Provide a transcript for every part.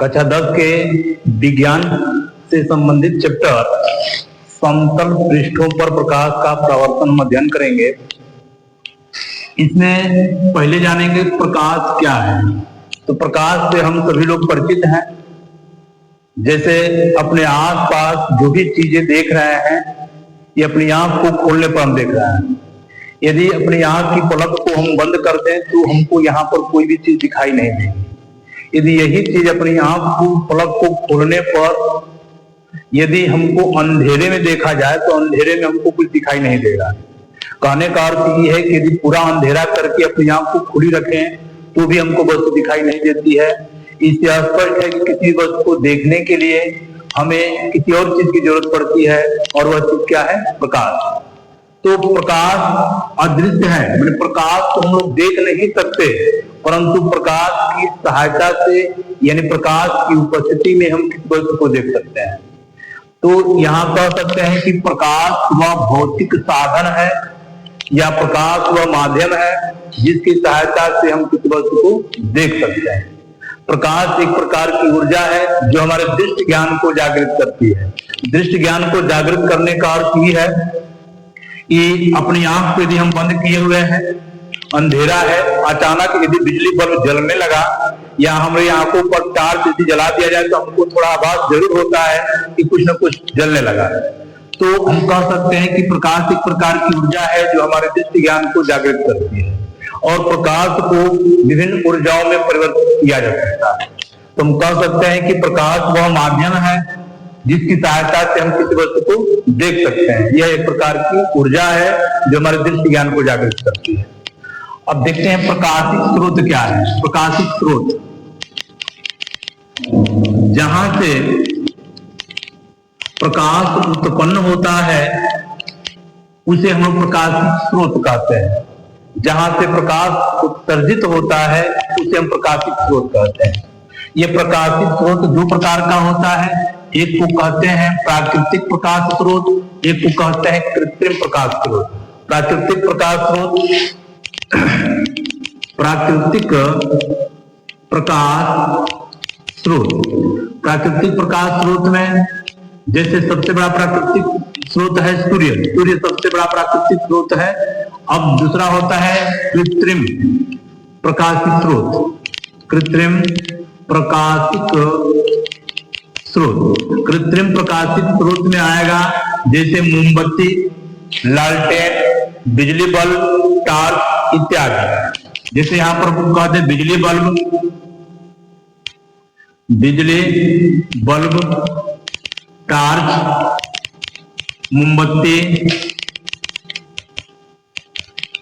कक्षा 10 के विज्ञान से संबंधित चैप्टर समतल पृष्ठों पर प्रकाश का प्रवर्तन हम अध्ययन करेंगे। इसमें पहले जानेंगे प्रकाश क्या है। तो प्रकाश से हम सभी लोग परिचित हैं। जैसे अपने आस पास जो भी चीजें देख रहे हैं ये अपनी आंख को खोलने पर हम देख रहे हैं। यदि अपनी आंख की पलक को हम बंद कर दें तो हमको यहाँ पर कोई भी चीज दिखाई नहीं देगी। यदि यही चीज अपनी आंख को पलक को खोलने पर यदि हमको अंधेरे में देखा जाए तो अंधेरे में हमको कुछ दिखाई नहीं देगा। कहने का अर्थ ये है कि यदि पूरा अंधेरा करके अपनी आंख को खुली रखें तो भी हमको वस्तु दिखाई नहीं देती है। इससे स्पष्ट है कि किसी वस्तु को देखने के लिए हमें किसी और चीज की जरूरत पड़ती है और वह चीज क्या है? प्रकाश। तो प्रकाश अदृश्य है, मैंने प्रकाश को हम लोग देख नहीं सकते, परंतु प्रकाश की सहायता से यानी प्रकाश की उपस्थिति में हम किसी वस्तु को देख सकते हैं। तो यहाँ कह सकते हैं कि प्रकाश वह भौतिक साधन है या प्रकाश वह माध्यम है जिसकी सहायता से हम किसी वस्तु को देख सकते हैं। प्रकाश एक प्रकार की ऊर्जा है जो हमारे दृष्टि ज्ञान को जागृत करती है। दृष्टि ज्ञान को जागृत करने का अर्थ ये है कि अपनी आंख को यदि हम बंद किए हुए हैं, अंधेरा है, अचानक यदि बिजली बल्ब जलने लगा या हमारी आंखों पर टॉर्च यदि जला दिया जाए तो हमको थोड़ा आभास जरूर होता है कि कुछ न कुछ जलने लगा है। तो हम कह सकते हैं कि प्रकाश एक प्रकार की ऊर्जा है जो हमारे दृष्टि ज्ञान को जागृत करती है और प्रकाश को विभिन्न ऊर्जाओं में परिवर्तित किया जा सकता है। तो हम कह सकते हैं कि प्रकाश वह माध्यम है जिसकी सहायता से हम किसी वस्तु को देख सकते हैं। यह एक प्रकार की ऊर्जा है जो हमारे दृष्टि ज्ञान को जागृत करती है। अब देखते हैं प्रकाशिक स्रोत क्या है। प्रकाशिक स्रोत जहां से प्रकाश उत्पन्न होता है उसे हम लोग प्रकाशिक स्रोत कहते हैं। जहां से प्रकाश उत्सर्जित होता है उसे हम प्रकाशिक स्रोत कहते हैं। ये प्रकाशिक स्रोत दो प्रकार का होता है। एक को कहते हैं प्राकृतिक प्रकाश स्रोत, एक को कहते हैं कृत्रिम प्रकाश स्रोत। प्राकृतिक प्रकाश स्रोत प्राकृतिक प्रकाश स्रोत में जैसे सबसे बड़ा प्राकृतिक स्रोत है सूर्य। सूर्य सबसे बड़ा प्राकृतिक स्रोत है। अब दूसरा होता है कृत्रिम प्रकाशिक स्रोत। कृत्रिम प्रकाशिक स्रोत, कृत्रिम प्रकाशिक स्रोत में आएगा जैसे मोमबत्ती, लालटेन, बिजली बल्ब, टॉर्च इत्यादि। जैसे यहाँ पर कहते हैं बिजली बल्ब, टॉर्च, मोमबत्ती,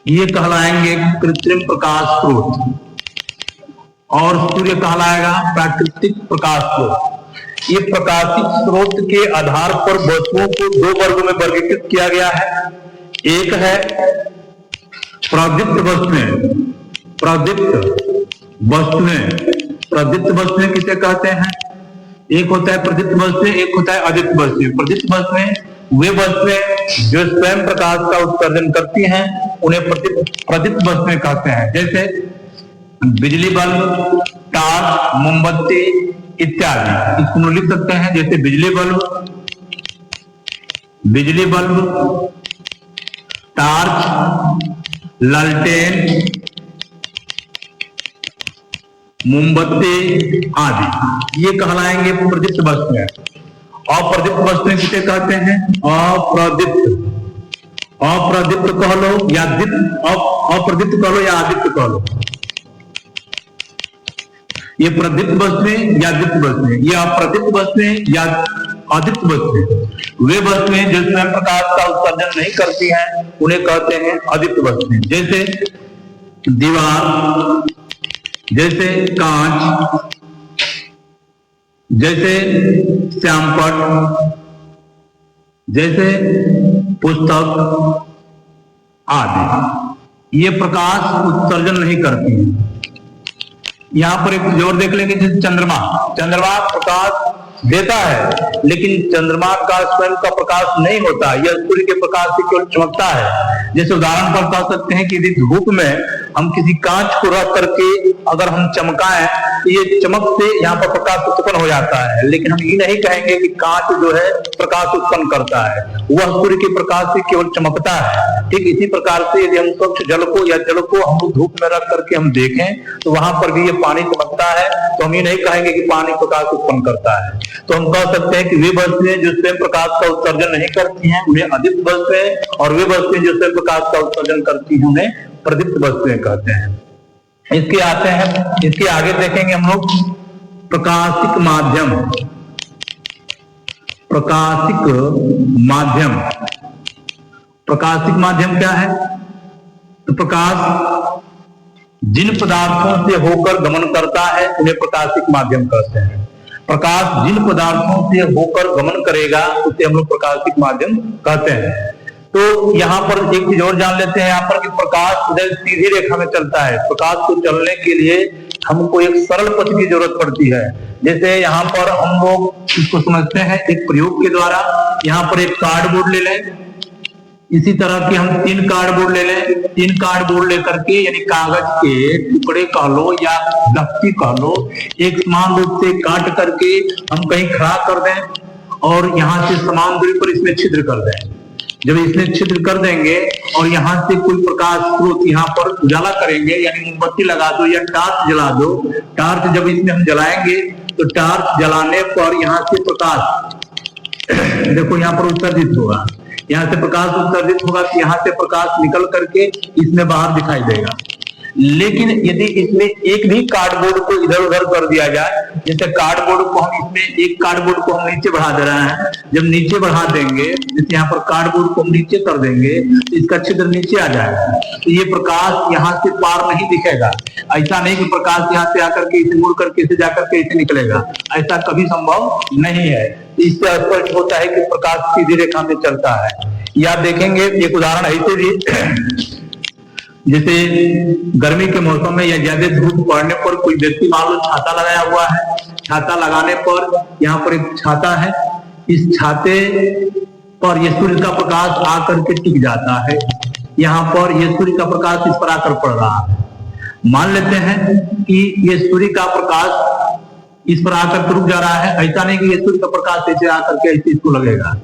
ये कहलाएंगे कृत्रिम प्रकाश स्रोत और सूर्य कहलाएगा प्राकृतिक प्रकाश स्रोत। ये प्रकाशिक स्रोत के आधार पर वस्तुओं को दो वर्गों में वर्गीकृत किया गया है। एक है प्रदीप्त वस्तुएं किसे कहते हैं? एक होता है प्रदीप्त वस्तुएं, एक होता है अदीप्त वस्तुएं। प्रदीप्त वस्तुएं वे वस्तुएं जो स्वयं प्रकाश का उत्सर्जन करती हैं उन्हें प्रदीप्त वस्तुएं कहते हैं। जैसे बिजली बल्ब, टॉर्च, मोमबत्ती इत्यादि। इसको लिख सकते हैं जैसे बिजली बल्ब, टॉर्च, लालटेन, मोमबत्ती आदि ये कहलाएंगे प्रदीप्त वस्तुएं। अप्रदीप्त वस्तुएं किसे कहते हैं? अप्रदीप्त कह लो या अप्रदीप्त कह लो या अदीप्त कह लो। ये प्रदीप्त वस्तुएं या दीप्त वस्तुएं, ये अप्रदीप्त वस्तुएं या अदीप्त वस्तुएं। वे वस्तुएं जो स्वयं प्रकाश का उत्सर्जन नहीं करती हैं उन्हें कहते हैं अदीप्त वस्तुएं। जैसे दीवार, जैसे कांच, जैसे श्यामपट्ट, जैसे पुस्तक आदि। ये प्रकाश उत्सर्जन नहीं करती है। यहाँ पर एक जोर देख लेंगे जैसे चंद्रमा प्रकाश देता है लेकिन चंद्रमा का स्वयं का प्रकाश नहीं होता, यह सूर्य के प्रकाश से केवल चमकता है। जैसे उदाहरण पर कह सकते हैं कि यदि धूप में हम किसी कांच को रख करके अगर हम चमकाएं तो ये चमक से यहाँ पर प्रकाश उत्पन्न हो जाता है, लेकिन हम ये नहीं कहेंगे कि कांच जो है प्रकाश उत्पन्न करता है, वह सूर्य के प्रकाश से केवल चमकता है। ठीक इसी प्रकार से यदि हम स्वच्छ जल को या जल को हम धूप में रख करके हम देखें तो वहां पर भी ये पानी चमकता है, तो हम ये नहीं कहेंगे कि पानी प्रकाश उत्पन्न करता है। तो हम कह सकते हैं कि वे वस्तुएं जो स्वयं प्रकाश का उत्सर्जन नहीं करती हैं उन्हें अदीप्त वस्तुएं, और वे वस्तुएं जो स्वयं प्रकाश का उत्सर्जन करती हैं उन्हें प्रदीप्त वस्तुएं कहते हैं। इसके आते हैं, इसके आगे देखेंगे हम लोग प्रकाशिक माध्यम। प्रकाशिक माध्यम, प्रकाशिक माध्यम क्या है? तो प्रकाश जिन पदार्थों से होकर गमन करता है उन्हें प्रकाशिक माध्यम कहते हैं। प्रकाश जिन पदार्थों से होकर गमन करेगा उसे हम लोग प्रकाशिक माध्यम कहते हैं। तो यहाँ पर एक चीज और जान लेते हैं यहाँ पर कि प्रकाश सीधी रेखा में चलता है। प्रकाश को चलने के लिए हमको एक सरल पथ की जरूरत पड़ती है। जैसे यहाँ पर हम लोग इसको समझते हैं एक प्रयोग के द्वारा। यहाँ पर एक कार्डबोर्ड ले लें, इसी तरह की हम 3 कार्डबोर्ड ले लें। 3 कार्डबोर्ड लेकर के यानी कागज के टुकड़े कह लो या दफ्ती कह लो, एक समान रूप से काट करके हम कहीं खड़ा कर दें और यहाँ से समान दूरी पर इसमें छिद्र कर दें। जब इसमें छिद्र कर देंगे और यहाँ से कोई प्रकाश स्रोत यहाँ पर उजाला करेंगे, यानी मोमबत्ती लगा दो या टार्च जला दो। टार्च जब इसमें हम जलाएंगे तो टार्च जलाने पर यहाँ से प्रकाश देखो यहाँ पर उत्सर्जित होगा, यहाँ से प्रकाश उत्सर्जित होगा तो यहाँ से प्रकाश निकल करके इसमें बाहर दिखाई देगा। लेकिन यदि इसमें एक भी कार्डबोर्ड को इधर उधर कर दिया जाए, जैसे कार्डबोर्ड को हम इसमें एक कार्डबोर्ड को हम नीचे बढ़ा दे रहे हैं, जब नीचे बढ़ा देंगे जैसे यहाँ पर कार्डबोर्ड को हम नीचे कर देंगे तो इसका छिद्र नीचे आ जाएगा, तो ये प्रकाश यहाँ से पार नहीं दिखेगा। ऐसा नहीं कि प्रकाश यहाँ से आकर के इसे मुड़ करके इसे जाकर के इसे निकलेगा, ऐसा कभी संभव नहीं है। इससे स्पष्ट होता है कि प्रकाश सीधी रेखा में चलता है। या देखेंगे एक उदाहरण ऐसे भी, जैसे गर्मी के मौसम में या ज्यादा धूप पड़ने पर कोई व्यक्ति मान लो छाता लगाया हुआ है, छाता लगाने पर यहाँ पर एक छाता है, इस छाते पर ये सूर्य का प्रकाश आकर के टिक जाता है, यहाँ पर ये सूर्य का प्रकाश इस पर आकर पड़ रहा है। मान लेते हैं कि ये सूर्य का प्रकाश इस पर आकर के रुक जा रहा है, ऐसा नहीं कि ये सूर्य का प्रकाश ऐसे आकर के ऐसे इसको लगेगा,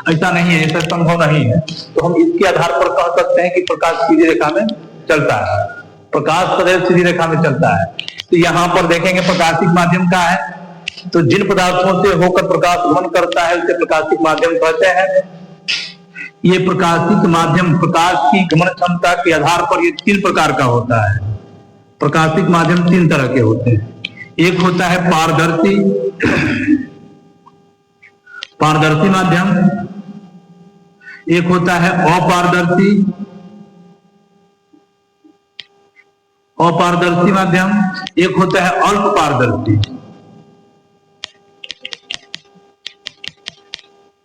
ऐसा नहीं है, ऐसा संभव नहीं है। तो हम इसके आधार पर कह सकते हैं कि प्रकाश सीधी रेखा में चलता है, प्रकाश सदैव सीधी रेखा में चलता है। तो यहाँ पर देखेंगे प्रकाशिक माध्यम का है, तो जिन पदार्थों से होकर प्रकाश गमन करता है उसे प्रकाशिक माध्यम कहते हैं। ये प्रकाशिक माध्यम प्रकाश की गमन क्षमता के आधार पर ये 3 प्रकार का होता है। प्रकाशिक माध्यम 3 तरह के होते हैं। एक होता है पारदर्शी, पारदर्शी माध्यम, एक होता है अपारदर्शी, अपारदर्शी माध्यम, एक होता है अल्प पारदर्शी।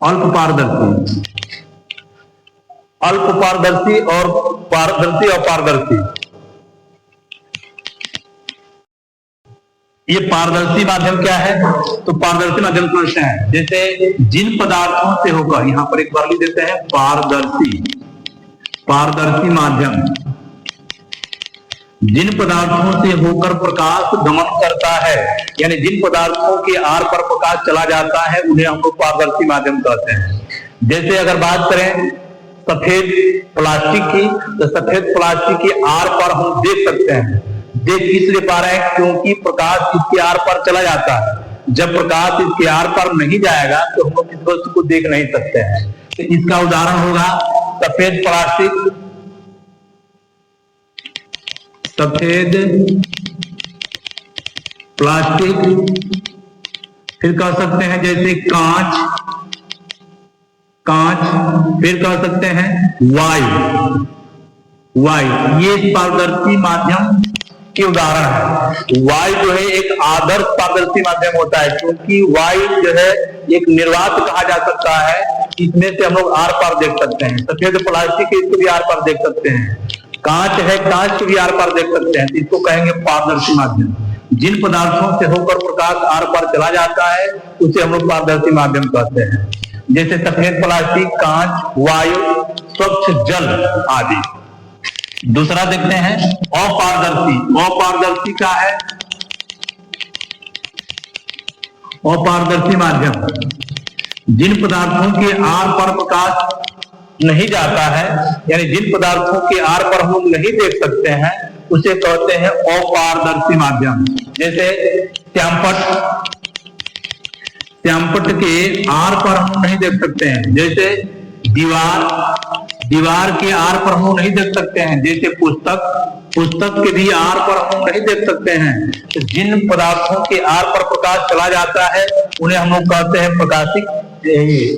अल्प पारदर्शी, अल्प पारदर्शी और पारदर्शी अपारदर्शी। ये पारदर्शी माध्यम क्या है? तो पारदर्शी माध्यम समझते हैं, जैसे जिन पदार्थों से होकर, यहां पर एक बार लिख देते हैं पारदर्शी, पारदर्शी माध्यम, जिन पदार्थों से होकर प्रकाश गमन करता है, यानी जिन पदार्थों के आर पर प्रकाश चला जाता है उन्हें हम लोग पारदर्शी माध्यम कहते हैं। जैसे अगर बात करें सफेद प्लास्टिक की, तो सफेद प्लास्टिक के आर पर हम देख सकते हैं। देख इसलिए पा रहे हैं क्योंकि प्रकाश इसके आर पर चला जाता है। जब प्रकाश इसके आर पर नहीं जाएगा तो हम लोग इस वस्तु को देख नहीं सकते हैं। तो इसका उदाहरण होगा सफेद प्लास्टिक, सफेद प्लास्टिक, फिर कह सकते हैं जैसे कांच, कांच, फिर कह सकते हैं वायु, वायु। ये पारदर्शी माध्यम के उदाहरण है। वायु जो है एक आदर्श पारदर्शी माध्यम होता है, क्योंकि वायु जो है एक निर्वात कहा जा सकता है, इसमें से हम लोग आर पार देख सकते हैं। सफेद प्लास्टिक है, इसको भी आर पार देख सकते हैं। कांच है, कांच के भी आर पार देख सकते हैं, इसको कहेंगे पारदर्शी माध्यम। जिन पदार्थों से होकर प्रकाश आर पार चला जाता है उसे हम लोग पारदर्शी माध्यम कहते हैं। जैसे सफेद प्लास्टिक, कांच, वायु, स्वच्छ जल आदि। दूसरा देखते हैं अपारदर्शी। अपारदर्शी क्या है? अपारदर्शी माध्यम जिन पदार्थों के आर पर प्रकाश नहीं जाता है, यानी जिन पदार्थों के आर पर हम लोग नहीं देख सकते हैं, उसे कहते हैं अपारदर्शी माध्यम। जैसे श्यामपट्ट के आर पर हम नहीं देख सकते हैं, जैसे दीवार के आर पर हम नहीं देख सकते हैं, जैसे पुस्तक के भी आर पर हम नहीं देख सकते हैं। तो जिन पदार्थों के आर पर प्रकाश चला जाता है उन्हें हम लोग कहते हैं प्रकाशिक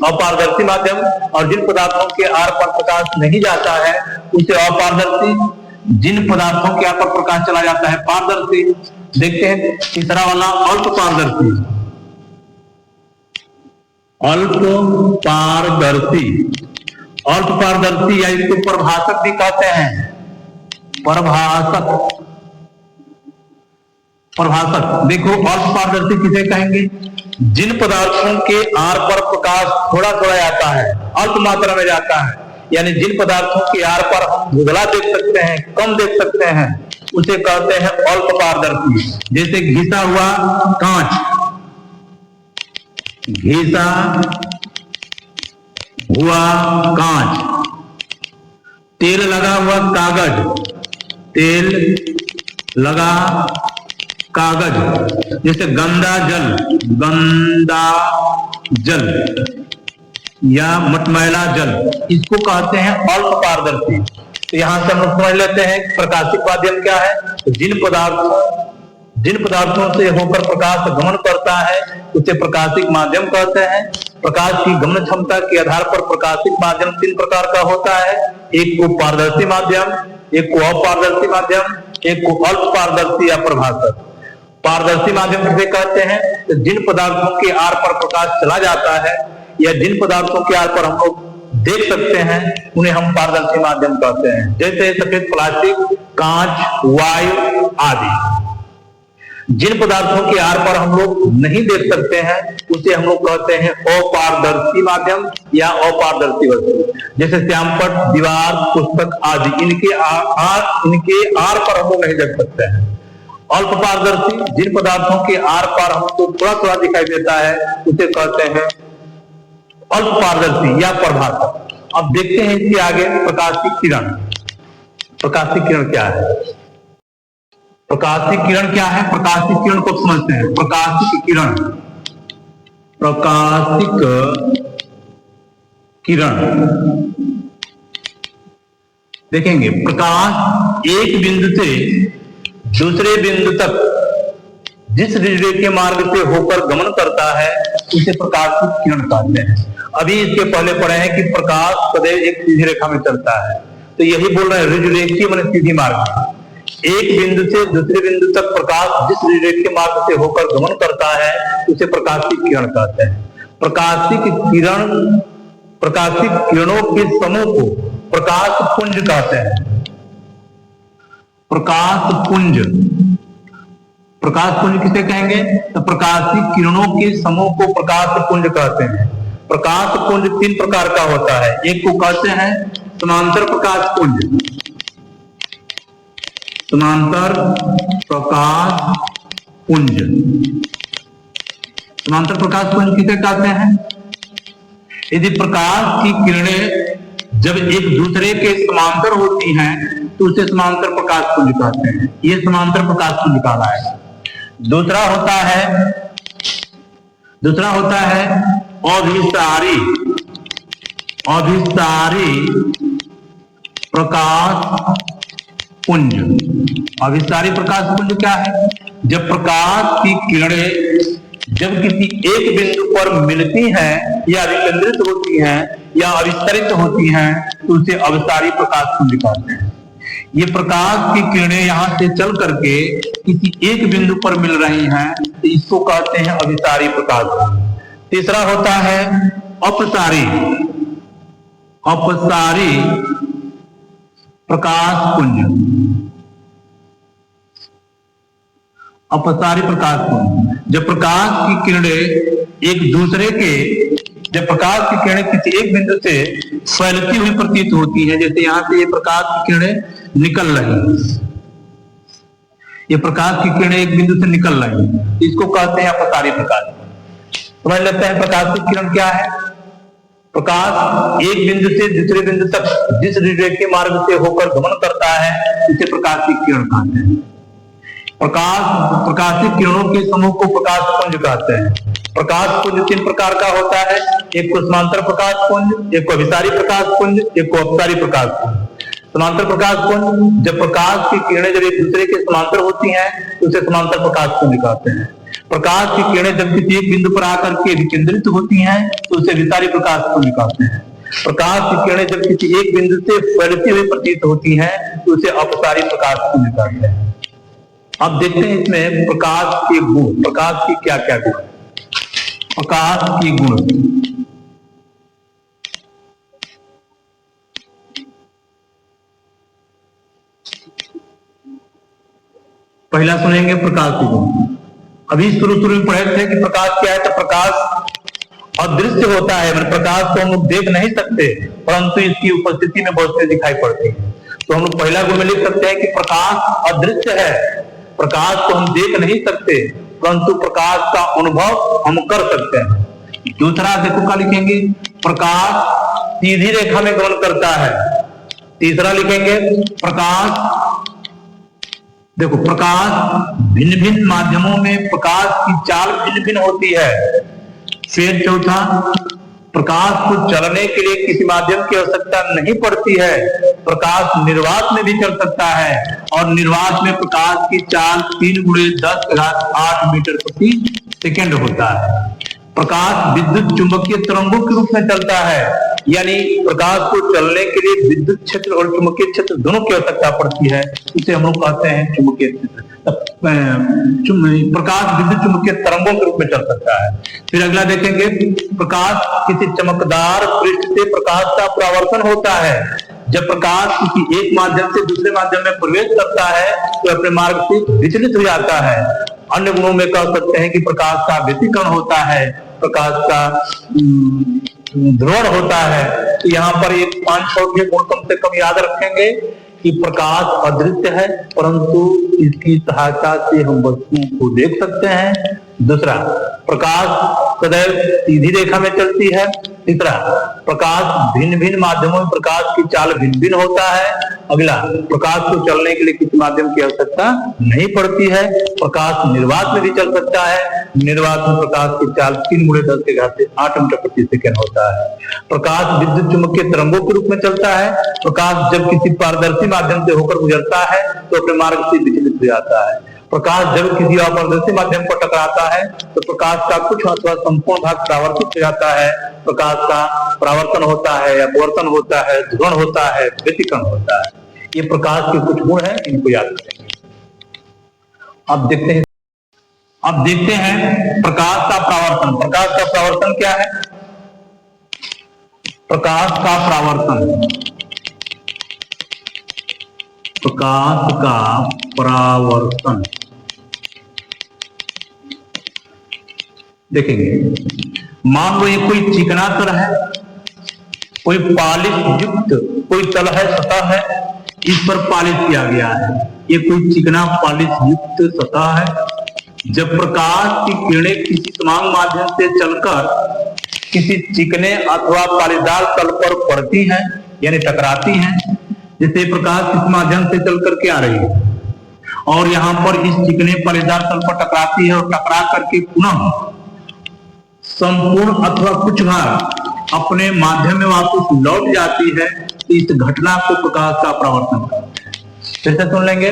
अपारदर्शी माध्यम, और जिन पदार्थों के आर पर प्रकाश नहीं जाता है उसे अपारदर्शी। जिन पदार्थों के आर पर प्रकाश चला जाता है पारदर्शी। देखते हैं तीसरा वाला अल्प पारदर्शी। अल्प पारदर्शी या इसको प्रभाषक भी कहते हैं। प्रभाषक देखो, अल्प पारदर्शी किसे कहेंगे? जिन पदार्थों के आर पर प्रकाश थोड़ा थोड़ा जाता है, अल्प मात्रा में जाता है, यानी जिन पदार्थों के आर पर हम धुंधला देख सकते हैं, कम देख सकते हैं, उसे कहते हैं अल्प पारदर्शी। जैसे घिसा हुआ कांच, घिसा हुआ कांच, तेल लगा हुआ कागज, तेल लगा कागज, जैसे गंदा जल या मटमैला जल, इसको कहते हैं अल्प पारदर्शी। तो यहां से हम लोग समझ लेते हैं प्रकाशिक माध्यम क्या है। तो जिन पदार्थों से होकर प्रकाश गमन करता है उसे प्रकाशिक माध्यम कहते हैं। प्रकाश की गमन क्षमता के आधार पर प्रकाशिक माध्यम 3 प्रकार का होता है। एक को पारदर्शी माध्यम, एक को अपारदर्शी माध्यम, एक को अल्प पारदर्शी या प्रभाषक। पारदर्शी माध्यम किसे कहते हैं? तो जिन पदार्थों के आर पर प्रकाश चला जाता है या जिन पदार्थों के आर पर हम लोग देख सकते हैं उन्हें हम पारदर्शी माध्यम कहते हैं। जैसे सफेद प्लास्टिक, कांच, वायु आदि। जिन पदार्थों के आर पर हम लोग नहीं देख सकते हैं उसे हम लोग कहते हैं अपारदर्शी माध्यम या अपारदर्शी वस्तु। जैसे श्यामपट्ट, दीवार, पुस्तक आदि, इनके आर पर हम लोग नहीं देख सकते हैं। अल्प पारदर्शी, जिन पदार्थों के आर पर हमको थोड़ा थोड़ा दिखाई देता है उसे कहते हैं अल्प पारदर्शी या प्रभाषक। अब देखते हैं इसके आगे प्रकाशिक किरण। प्रकाशिक किरण क्या है? प्रकाशिक किरण क्या है? प्रकाशिक किरण को समझते हैं। प्रकाशिक किरण देखेंगे, प्रकाश एक बिंदु से दूसरे बिंदु तक जिस रेडियो के मार्ग से होकर गमन करता है उसे प्रकाशिक किरण कहते हैं। अभी इसके पहले पढ़े हैं कि प्रकाश सदैव एक सीधी रेखा में चलता है, तो यही बोल रहे हैं ऋजुरेखीय माने सीधी मार्ग। एक बिंदु से दूसरे बिंदु तक प्रकाश जिस ऋजुरेखीय मार्ग से होकर गमन करता है उसे प्रकाशिक किरण कहते हैं। प्रकाशिक किरणों के समूह को प्रकाश पुंज कहते हैं। प्रकाश पुंज किसे कहेंगे? तो प्रकाशिक किरणों के समूह को प्रकाश पुंज कहते हैं। प्रकाश पुंज 3 प्रकार का होता है। एक को कहते हैं समांतर प्रकाश पुंज। समांतर प्रकाश पुंज किसे कहते हैं? यदि प्रकाश की किरणें जब एक दूसरे के समांतर होती हैं तो उसे समांतर प्रकाश पुंज कहते हैं। ये समांतर प्रकाश पुंज कहला है। दूसरा होता है अभिसारी प्रकाश पुंज। अभिसारी प्रकाश पुंज क्या है? जब प्रकाश की किरणें जब किसी एक बिंदु पर मिलती हैं या विकेंद्रित होती हैं या अविस्तरित होती हैं तो उसे अभिसारी प्रकाश पुंज कहते हैं। ये प्रकाश की किरणें यहां से चल करके किसी एक बिंदु पर मिल रही हैं तो इसको कहते हैं अभिसारी प्रकाश पुंज। तीसरा होता है अपसारी प्रकाश पुंज। अपसारी प्रकाश पुंज, जब प्रकाश की किरणें किसी एक बिंदु से फैलती हुई प्रतीत होती हैं, जैसे यहाँ से ये प्रकाश की किरणें निकल रही है, ये प्रकाश की किरणें एक बिंदु से निकल रही है, इसको कहते हैं अपसारी प्रकाश। समझ लेते हैं प्रकाश की किरण क्या है। प्रकाश एक बिंदु से दूसरे बिंदु तक जिस रेखीय मार्ग से होकर गमन करता है उसे प्रकाश की किरण कहते हैं। प्रकाशित किरणों के समूह को प्रकाश पुंज कहते हैं। प्रकाश पुंज 3 प्रकार का होता है, एक को समांतर प्रकाश पुंज, एक को अभिसारी प्रकाश पुंज, एक को अपसारी प्रकाश पुंज। समांतर प्रकाश पुंज, जब प्रकाश की किरणें जब एक दूसरे के समांतर होती हैं तो उसे समांतर प्रकाश पुंज कहते हैं। प्रकाश की किरणें जब किसी एक बिंदु पर आकर के विकेंद्रित होती हैं तो उसे विसारी प्रकाश पुंज कहते हैं। प्रकाश की किरणें जब किसी एक बिंदु से फैलती हुई प्रतीत होती हैं तो उसे अपसारी प्रकाश पुंज कहते हैं। अब देखते हैं इसमें प्रकाश के गुण, प्रकाश की क्या क्या गुण। प्रकाश की गुण, पहला सुनेंगे प्रकाश के गुण। अभी शुरू में पढ़े थे कि प्रकाश क्या है, तो प्रकाश अदृश्य होता है, मतलब प्रकाश को हम लोग देख नहीं सकते परंतु इसकी उपस्थिति में बहुत से दिखाई पड़ती है। तो हम लोग पहला गुण में लिख सकते हैं कि प्रकाश अदृश्य है, प्रकाश को हम देख नहीं सकते परंतु प्रकाश का अनुभव हम कर सकते हैं। दूसरा देखो क्या लिखेंगे, प्रकाश सीधी रेखा में गमन करता है। तीसरा लिखेंगे प्रकाश, देखो प्रकाश भिन्न भिन्न माध्यमों में प्रकाश की चाल भिन्न भिन्न होती है। फिर चौथा, प्रकाश को चलने के लिए किसी माध्यम की आवश्यकता नहीं पड़ती है, प्रकाश निर्वात में भी चल सकता है और निर्वात में प्रकाश की चाल 3 × 10⁸ मीटर प्रति सेकंड होता है। प्रकाश विद्युत चुंबकीय तरंगों के रूप में चलता है, यानी प्रकाश को चलने के लिए विद्युत क्षेत्र और चुंबकीय क्षेत्र दोनों की आवश्यकता पड़ती है, इसे हम लोग कहते हैं चुंबकीय क्षेत्र। प्रकाश विद्युत चुंबकीय तरंगों के रूप में चल सकता है। फिर अगला देखेंगे, प्रकाश किसी चमकदार पृष्ठ से प्रकाश का परावर्तन होता है। जब प्रकाश किसी एक माध्यम से दूसरे माध्यम में प्रवेश करता है तो अपने मार्ग से विचलित हो जाता है। अन्य गुणों में कह सकते हैं कि प्रकाश का व्यतिकरण होता है, प्रकाश का ध्रुवण होता है। तो यहाँ पर एक 5-6 गुण कम से कम याद रखेंगे कि प्रकाश अदृश्य है परंतु इसकी सहायता से हम वस्तुओं को देख सकते हैं। दूसरा, प्रकाश सदैव सीधी रेखा में चलती है। तीसरा, प्रकाश भिन्न भिन्न माध्यमों में प्रकाश की चाल भिन्न भिन्न होता है। अगला, प्रकाश को चलने के लिए किसी माध्यम की आवश्यकता नहीं पड़ती है, प्रकाश निर्वात में भी चल सकता है। निर्वात में प्रकाश की चाल 3 × 10⁸ मीटर प्रति सेकंड होता है। प्रकाश विद्युत चुंबकीय तरंगों के रूप में चलता है। प्रकाश जब किसी पारदर्शी माध्यम से होकर गुजरता है तो अपने मार्ग से विचलित हो जाता है। प्रकाश जब किसी अपारदर्शी माध्यम पर टकराता है तो प्रकाश का कुछ अथवा संपूर्ण भाग परावर्तित हो जाता है। प्रकाश का परावर्तन होता है, अपवर्तन होता है, ध्रुवण होता है, व्यतिकरण होता है। ये प्रकाश के कुछ गुण हैं, इनको याद रखेंगे। अब देखते हैं प्रकाश का परावर्तन। प्रकाश का परावर्तन क्या है? प्रकाश का परावर्तन, प्रकाश का परावर्तन देखेंगे। मान लो ये कोई चिकना तल है, कोई पॉलिश युक्त कोई तल है, सतह है, इस पर पॉलिश किया गया है। ये कोई चिकना पॉलिश युक्त सतह है। जब प्रकाश की किरणें किसी समान माध्यम से चलकर किसी चिकने अथवा पॉलिशदार तल पर पड़ती हैं यानी टकराती हैं, जैसे प्रकाश किस माध्यम से चल करके आ रही है और यहाँ पर इस चिकने पॉलिशदार तल पर टकराती है और टकरा करके पुनः संपूर्ण अथवा कुछ भाग अपने माध्यम में वापस लौट जाती है, तो इस घटना को प्रकाश का परावर्तन कहते हैं। फिर से सुन लेंगे,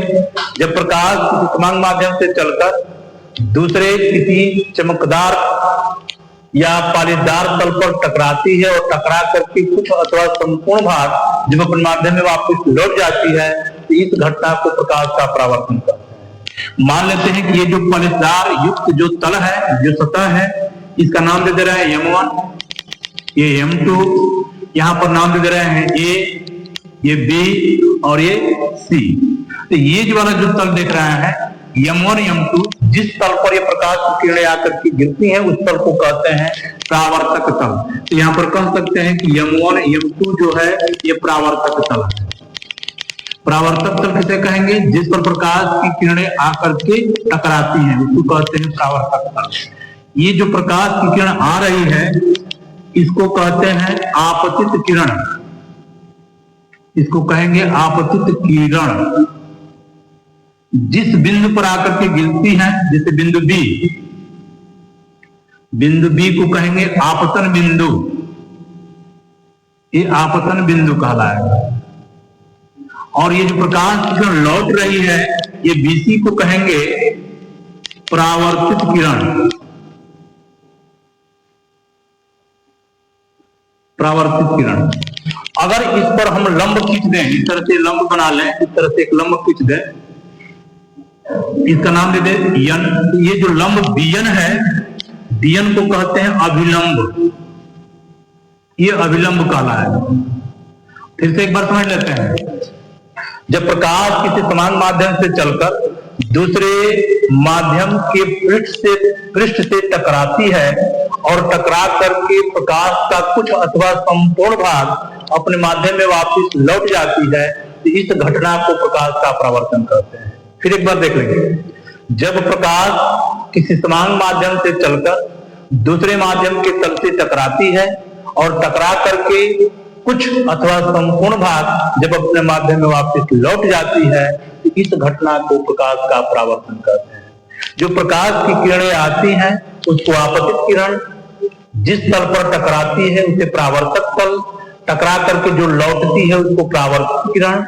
जब प्रकाश किसी समान माध्यम से चलकर दूसरे किसी चमकदार या पॉलिशदार तल पर टकराती है और टकरा करके कुछ अथवा संपूर्ण भाग जब अपने माध्यम में वापस लौट जाती है, तो इस घटना को प्रकाश का परावर्तन कहते हैं। मान लेते हैं कि ये जो पॉलिशदार युक्त जो तल है, जो सतह है, इसका नाम दे दे रहा है M1, ये M2, यहाँ पर नाम दे दे रहे हैं A, ये B और ये C। तो ये जो वाला जो तल देख रहा है M1 M2, जिस तल पर ये प्रकाश की किरणें आकर के गिरती हैं उस तल को कहते हैं परावर्तक तल। तो यहाँ पर कह सकते हैं कि M1 M2 जो है ये परावर्तक तल है। परावर्तक तल किसे कहेंगे? जिस पर प्रकाश की किरणें आकर के टकराती हैं उसको कहते हैं परावर्तक तल। ये जो प्रकाश की किरण आ रही है इसको कहते हैं आपतित किरण, इसको कहेंगे आपतित किरण। जिस बिंदु पर आकर के गिरती है, जैसे बिंदु बी को कहेंगे आपतन बिंदु, ये आपतन बिंदु कहलाएगा। और ये जो प्रकाश की किरण लौट रही है ये बीसी को कहेंगे परावर्तित किरण, परावर्तित किरण। अगर इस पर हम लंब खींच दें, इस तरह से लंब बना लें, इस तरह से एक लंब खींच दें, इसका नाम दे दे यन। ये जो लंब बीयन है, बीयन को कहते हैं अभिलंब, ये अभिलंब कहलाएगा। फिर से एक बार समझ लेते हैं। जब प्रकाश किसी समान माध्यम से चलकर दूसरे माध्यम के पृष्ठ से टकराती है और टकरा करके प्रकाश का कुछ अथवा संपूर्ण भाग अपने माध्यम में वापस लौट जाती है, तो इस घटना को प्रकाश का परावर्तन कहते हैं। फिर एक बार देख लेंगे। जब प्रकाश किसी समान माध्यम से चलकर दूसरे माध्यम के तल से टकराती है और टकरा करके कुछ अथवा संपूर्ण भाग जब अपने माध्यम में वापस लौट जाती है, तो इस घटना को प्रकाश का परावर्तन कहते हैं। जो प्रकाश की किरणें आती हैं उसको आपतित किरण, जिस तल पर टकराती है उसे परावर्तक तल, टकरा करके जो लौटती है उसको परावर्तित किरण,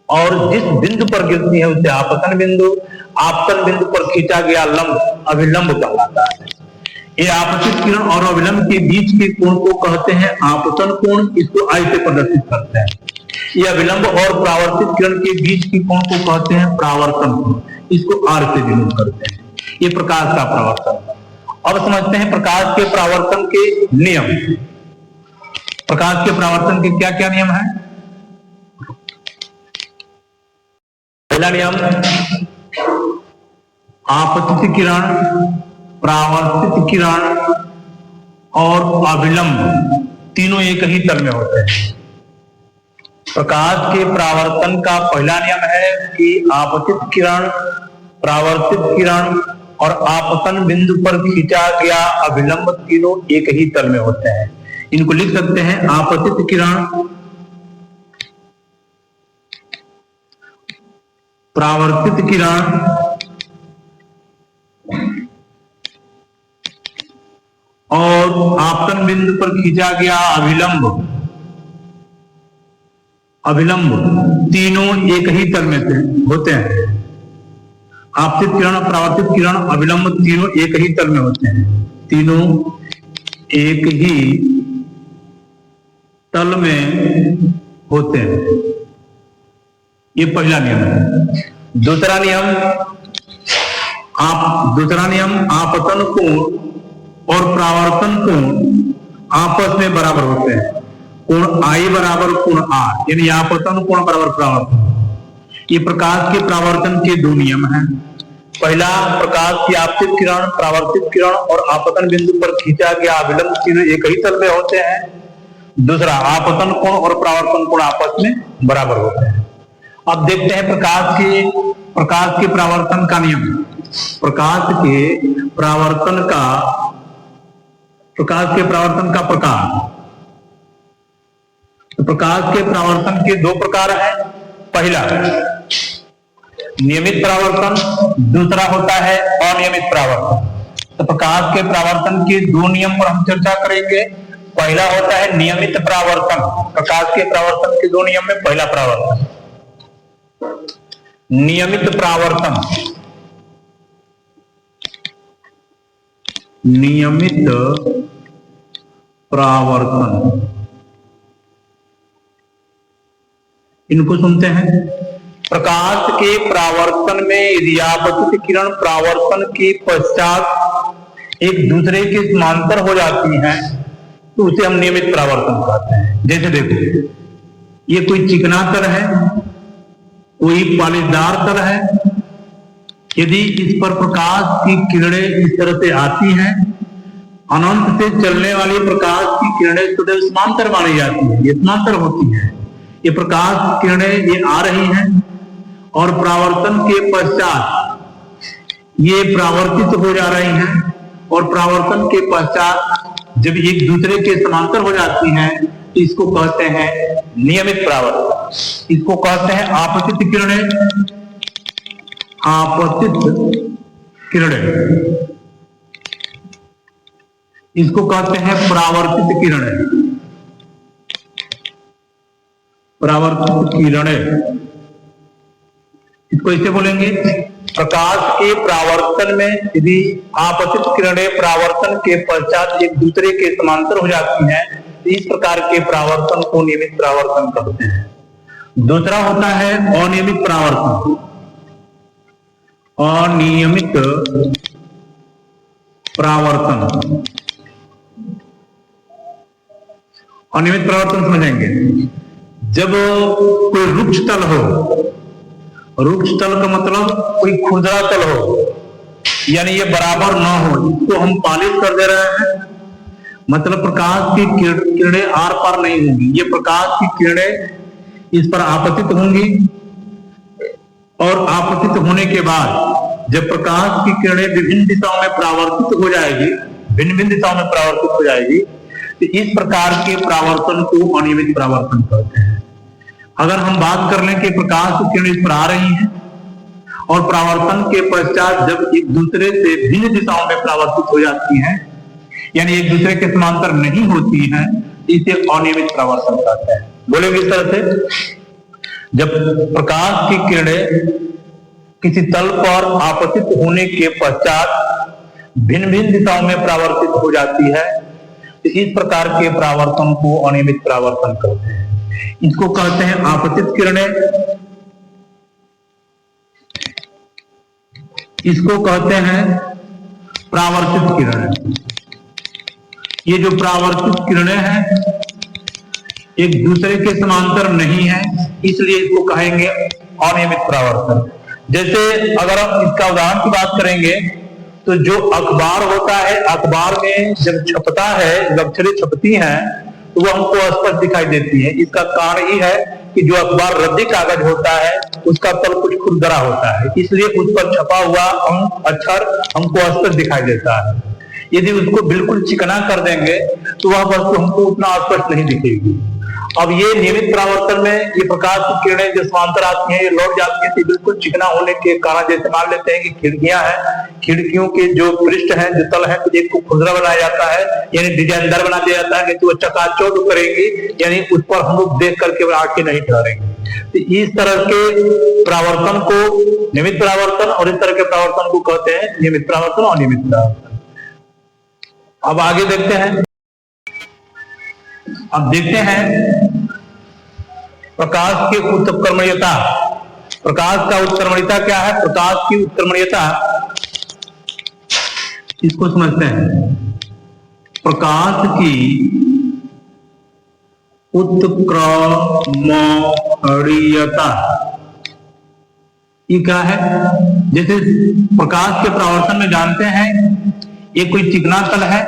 और जिस बिंदु पर गिरती है उसे आपतन बिंदु, आपतन बिंदु पर खींचा गया लंब अभिलंब कहलाता है। ये आपतित किरण और अभिलंब के बीच के कोण को कहते हैं आपतन कोण, इसको आई से प्रदर्शित करते हैं। ये अभिलंब और परावर्तित किरण के बीच के कोण को कहते हैं परावर्तन कोण, इसको आर से डिनोट करते हैं। ये प्रकाश का परावर्तन। अब समझते हैं प्रकाश के परावर्तन के नियम। प्रकाश के परावर्तन के क्या क्या नियम है? पहला नियम, आपतित किरण, परावर्तित किरण और अभिलंब तीनों एक ही तल में होते हैं। प्रकाश के परावर्तन का पहला नियम है कि आपतित किरण, परावर्तित किरण और आपतन बिंदु पर खींचा गया अभिलंब तीनों एक ही तल में होते हैं। इनको लिख सकते हैं आपतित किरण, परावर्तित किरण और आपतन बिंदु पर खींचा गया अभिलंब तीनों एक ही तल में से होते हैं। आपतित किरण, परावर्तित किरण, अभिलंब तीनों एक ही तल में होते हैं, तीनों एक ही तल में होते हैं। ये पहला नियम है। दूसरा नियम आपतन कोण और परावर्तन कोण आपस में बराबर होते हैं। कोण आई बराबर कोण आर, यानी आपतन कोण बराबर परावर्तन। ये प्रकाश के परावर्तन के दो नियम हैं। पहला, प्रकाश की आपतित किरण, परावर्तित किरण और आपतन बिंदु पर खींचा गया अभिलंब तीनों एक ही तल में होते हैं। दूसरा, आपतन कोण और परावर्तन कोण आपस में बराबर होते हैं। अब देखते हैं प्रकाश के परावर्तन का नियम। प्रकाश के परावर्तन का प्रकार। तो प्रकाश के परावर्तन के दो प्रकार हैं। पहला नियमित परावर्तन, दूसरा होता है अनियमित परावर्तन। तो प्रकाश के परावर्तन के दो नियम पर हम चर्चा करेंगे। पहला होता है नियमित परावर्तन। प्रकाश के परावर्तन के दो नियम में पहला परावर्तन नियमित परावर्तन। नियमित परावर्तन, इनको सुनते हैं। प्रकाश के परावर्तन में यदि आपतित किरण परावर्तन के पश्चात एक दूसरे के समांतर हो जाती हैं तो उसे हम नियमित परावर्तन कहते हैं। जैसे देखो, ये कोई चिकना तर है, कोई पालीदार तर है। यदि इस पर प्रकाश की किरणें इस तरह से आती हैं, अनंत से चलने वाली प्रकाश की किरणें सदैव समांतर मानी जाती है, ये समांतर होती है। ये प्रकाश किरणें ये आ रही हैं और परावर्तन के पश्चात ये परावर्तित हो जा रही हैं और परावर्तन के पश्चात जब एक दूसरे के समांतर हो जाती हैं इसको कहते हैं नियमित परावर्तन। इसको कहते हैं आपतित किरणें, आपतित किरणें। इसको कहते हैं परावर्तित किरणें, परावर्तित किरणें। इसको ऐसे बोलेंगे, प्रकाश के परावर्तन में यदि आपतित किरणें परावर्तन के पश्चात एक दूसरे के समांतर हो जाती हैं तो इस प्रकार के परावर्तन को नियमित परावर्तन कहते हैं। दूसरा होता है अनियमित परावर्तन। अनियमित परावर्तन, अनियमित परावर्तन समझेंगे जब कोई रुक्ष तल हो, रुक्ष तल का मतलब कोई खुरदरा तल हो, यानी ये बराबर ना हो, इसको हम पालिश कर दे रहे हैं, मतलब प्रकाश की किरणें आर पार नहीं होंगी, ये प्रकाश की किरणें इस पर आपतित होंगी और आपतित होने के बाद जब प्रकाश की किरणें विभिन्न दिशाओं में परावर्तित हो जाएगी, भिन्न भिन्न दिशाओं में परावर्तित हो जाएगी, तो इस प्रकार के परावर्तन को अनियमित परावर्तन कहते हैं। अगर हम बात कर लें कि प्रकाश की किरणें इस पर आ रही हैं और परावर्तन के पश्चात जब एक दूसरे से भिन्न दिशाओं में परावर्तित हो जाती हैं, यानी एक दूसरे के समांतर नहीं होती हैं, इसे अनियमित परावर्तन कहते हैं। बोलेंगे इस तरह से, जब प्रकाश की किरणें किसी तल पर आपतित होने के पश्चात भिन्न भिन्न दिशाओं में परावर्तित हो जाती है तो इस प्रकार के परावर्तन को अनियमित परावर्तन कहते हैं। इसको कहते हैं आपतित किरणें, इसको कहते हैं परावर्तित किरणें। ये जो परावर्तित किरणें हैं एक दूसरे के समांतर नहीं है, इसलिए इसको कहेंगे अनियमित परावर्तन। जैसे अगर हम इसका उदाहरण की बात करेंगे तो जो अखबार होता है, अखबार में जब छपता है, जब अक्षरें छपती हैं तो वो हमको स्पष्ट दिखाई देती है। इसका कारण ये है कि जो अखबार रद्दी कागज होता है उसका तल कुछ खुरदरा होता है, इसलिए उस पर छपा हुआ अंक अक्षर हमको स्पष्ट दिखाई देता है। यदि उसको बिल्कुल चिकना कर देंगे तो वह वस्तु हमको उतना स्पष्ट नहीं दिखेगी। अब ये नियमित परावर्तन में ये प्रकाश की किरणें जो समांतर आती हैं ये लौट जाती हैं, तो बिल्कुल चिकना होने के कारण जैसे मान लेते हैं कि खिड़कियां हैं, खिड़कियों के जो पृष्ठ हैं, जो तल है, तो एक को खुरदरा बनाया जाता है, यानी डिजाइनदार बना दिया जाता है, नहीं तो वो चकाचौंध करेंगी, यानी उस पर हम लोग देख करके आंखें नहीं ठहरेंगे। तो इस तरह के परावर्तन को नियमित परावर्तन और इस तरह के परावर्तन को कहते हैं नियमित परावर्तन और अनियमित परावर्तन। अब आगे देखते हैं, अब देखते हैं प्रकाश की उत्क्रमणीयता। प्रकाश का उत्क्रमणीयता क्या है? प्रकाश की उत्क्रमणीयता इसको समझते हैं। प्रकाश की उत्क्रमणीयता ये क्या है? जैसे प्रकाश के परावर्तन में जानते हैं ये कोई चिकना तल है,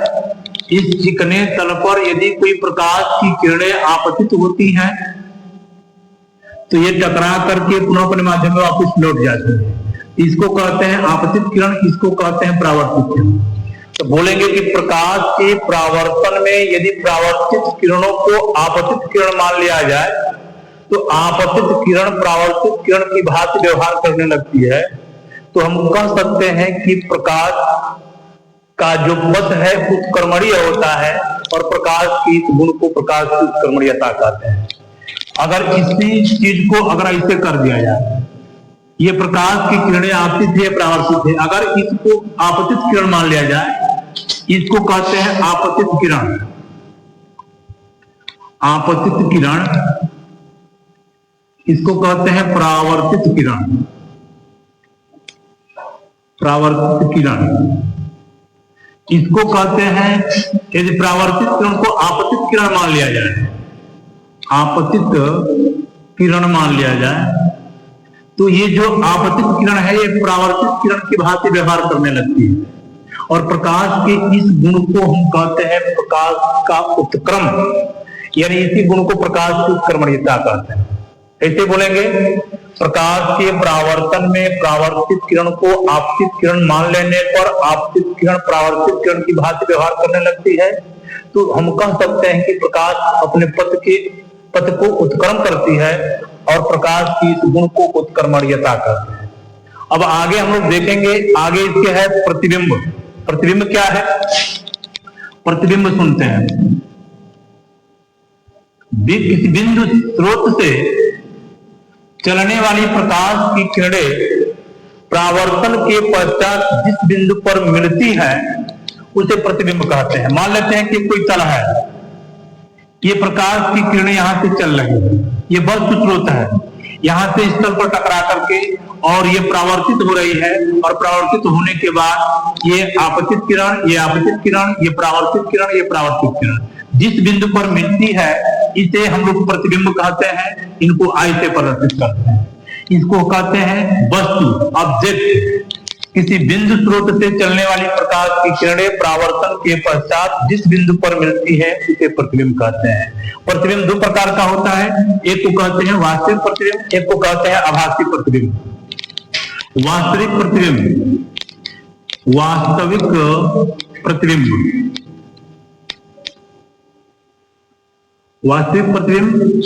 इस चिकने तल पर यदि कोई प्रकाश की किरणें आपतित होती हैं तो ये टकरा करके पुनः अपने माध्यम में वापस लौट जाती है। इसको कहते हैं आपतित किरण, इसको कहते हैं परावर्तित किरण। तो बोलेंगे कि प्रकाश के परावर्तन में यदि परावर्तित किरणों को आपतित किरण मान लिया जाए तो आपतित किरण परावर्तित किरण की भांति व्यवहार करने लगती है, तो हम कह सकते हैं कि प्रकाश का जो पथ है उत्क्रमणीय होता है और प्रकाश की इस गुण को प्रकाश की उत्क्रमणीयता कहते हैं। अगर इसी चीज को अगर ऐसे कर दिया जाए, ये प्रकाश की किरणें आपतित है परावर्तित है, अगर इसको आपतित किरण मान लिया जाए, इसको कहते हैं आपतित किरण। आपतित किरण, इसको कहते हैं परावर्तित किरण। परावर्तित किरण इसको कहते हैं, यदि परावर्तित किरण को आपतित किरण मान लिया जाए, आपतित किरण मान लिया जाए, तो ये जो आपतित किरण है ये परावर्तित किरण की भांति व्यवहार करने लगती है और प्रकाश के इस गुण को हम कहते हैं प्रकाश का उत्क्रम, यानी इसी गुण को प्रकाश की उत्कर्मणीयता कहते हैं। कैसे बोलेंगे? प्रकाश के परावर्तन में परावर्तित किरण को आपतित किरण मान लेने पर आपतित किरण परावर्तित किरण की भांति व्यवहार करने लगती है, तो हम कह सकते हैं कि प्रकाश अपने पथ को उत्कर्म करती है और प्रकाश की इस गुण को उत्कर्मणीयता कहते हैं। अब आगे हम लोग देखेंगे, आगे इसके है प्रतिबिंब। प्रतिबिंब क्या है? प्रतिबिंब सुनते हैं। किसी बिंदु स्रोत से चलने वाली प्रकाश की किरणें परावर्तन के पश्चात जिस बिंदु पर मिलती है उसे प्रतिबिंब कहते हैं। मान लेते हैं कि कोई तल है, ये प्रकाश की किरणें यहां से चल रही है, ये वस्तु स्रोत है, यहां से इस तल पर टकरा करके और ये परावर्तित हो रही है, और परावर्तित होने के बाद ये आपतित किरण, ये आपतित किरण, ये परावर्तित किरण, ये परावर्तित किरण जिस बिंदु पर मिलती है इसे हम लोग प्रतिबिंब कहते हैं। इनको आई से प्रदर्शित करते हैं। इसको कहते हैं वस्तु, ऑब्जेक्ट। किसी बिंदु स्रोत से चलने वाली प्रकाश की किरणें परावर्तन के पश्चात जिस बिंदु पर मिलती है उसे प्रतिबिंब कहते हैं। प्रतिबिंब दो प्रकार का होता है, एक को कहते हैं वास्तविक प्रतिबिंब, एक को कहते हैं आभासी प्रतिबिंब। वास्तविक प्रतिबिंब, वास्तविक प्रतिबिंब, वास्तविक प्रतिबिंब,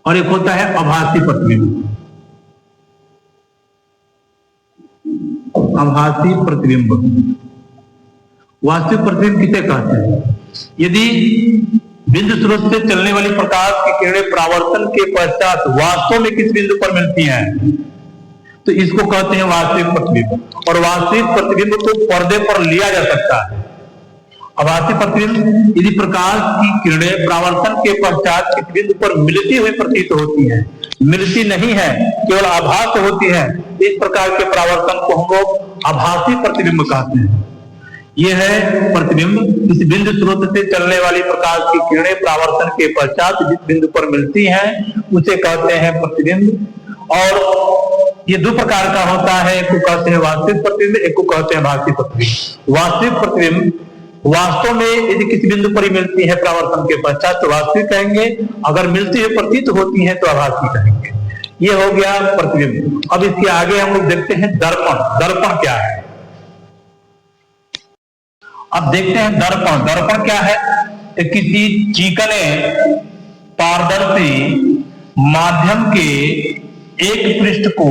और एक होता है आभासी प्रतिबिंब। आभासी प्रतिबिंब, वास्तविक प्रतिबिंब किसे कहते हैं? यदि बिंदु स्रोत से चलने वाली प्रकाश की किरणें परावर्तन के पश्चात वास्तव में किस बिंदु पर मिलती हैं तो इसको कहते हैं वास्तविक प्रतिबिंब। और वास्तविक प्रतिबिंब को पर्दे पर लिया जा सकता है। आभासी प्रतिबिंब, यदि प्रकाश की किरणें परावर्तन के पश्चात किस बिंदु पर मिलती हुई प्रतीत होती हैं, मिलती नहीं है, केवल आभास होती है, इस प्रकार के परावर्तन को हम लोग आभासी प्रतिबिंब कहते हैं। यह है प्रतिबिंब। इस बिंदु स्रोत से चलने वाली प्रकाश की किरणें परावर्तन के पश्चात जिस बिंदु पर मिलती हैं उसे कहते हैं प्रतिबिंब। और ये दो प्रकार का होता है, एक को कहते हैं वास्तविक प्रतिबिंब, एक को कहते हैं आभासी प्रतिबिंब। वास्तविक प्रतिबिंब वास्तव में यदि किसी बिंदु पर ही मिलती है परावर्तन के पश्चात तो वास्तविक कहेंगे, अगर मिलती हुई प्रतीत होती है तो आभासी कहेंगे। ये हो गया प्रतिबिंब। अब इसके आगे हम लोग देखते हैं दर्पण। दर्पण क्या है? अब देखते हैं दर्पण। दर्पण क्या है? तो किसी चिकने पारदर्शी माध्यम के एक पृष्ठ को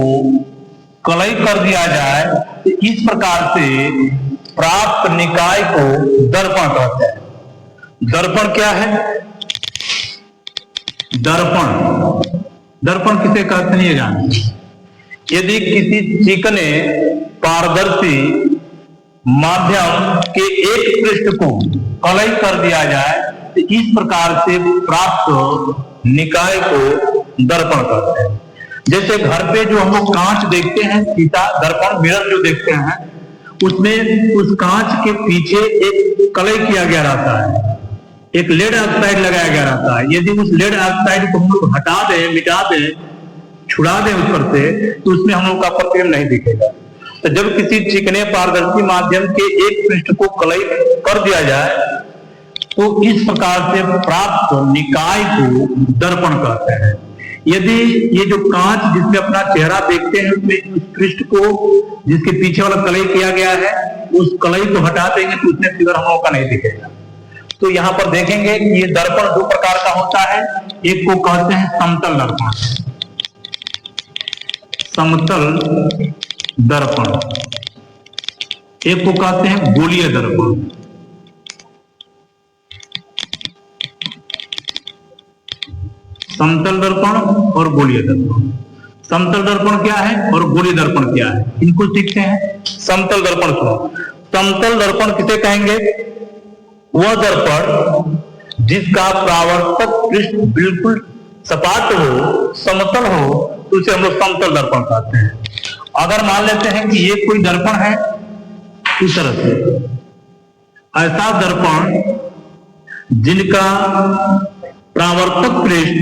कलई कर दिया जाए तो इस प्रकार से प्राप्त निकाय को दर्पण कहते हैं। दर्पण क्या है? दर्पण, दर्पण किसे कहते हैं ये जानते हैं। यदि किसी चिकने पारदर्शी माध्यम के एक पृष्ठ को कलई कर दिया जाए तो इस प्रकार से प्राप्त निकाय को दर्पण कहते हैं। जैसे घर पे जो हम लोग कांच देखते हैं, शीशा, दर्पण, मिरर जो देखते हैं, उसमें उस कांच के पीछे एक कलई किया गया रहता है, एक लेड ऑक्साइड लगाया गया रहता है। यदि उस लेड ऑक्साइड को हम लोग हटा दें, मिटा दें, छुड़ा दें ऊपर से, तो उसमें हम लोग का प्रतिबिंब नहीं दिखेगा। तो जब किसी चिकने पारदर्शी माध्यम के एक पृष्ठ को कलई कर दिया जाए तो इस प्रकार से प्राप्त निकाय को दर्पण कहते हैं। यदि ये जो कांच जिसमें अपना चेहरा देखते हैं उसमें उस पृष्ठ को जिसके पीछे वाला कलई किया गया है उस कलई को हटा देंगे तो उसमें फिगर हम लोग का नहीं दिखेगा। तो यहाँ पर देखेंगे कि ये दर्पण दो प्रकार का होता है। एक को कहते हैं समतल दर्पण, समतल दर्पण, एक को कहते हैं गोलीय दर्पण। समतल दर्पण और गोलीय दर्पण। समतल दर्पण क्या है और गोलीय दर्पण क्या है, इनको सीखते हैं। समतल दर्पण सुनो। समतल दर्पण किसे कहेंगे? वह दर्पण जिसका परावर्तक पृष्ठ बिल्कुल सपाट हो, समतल हो, तो उसे हम लोग समतल दर्पण कहते हैं। अगर मान लेते हैं कि ये कोई दर्पण है इस तरह से, ऐसा दर्पण जिनका परावर्तक पृष्ठ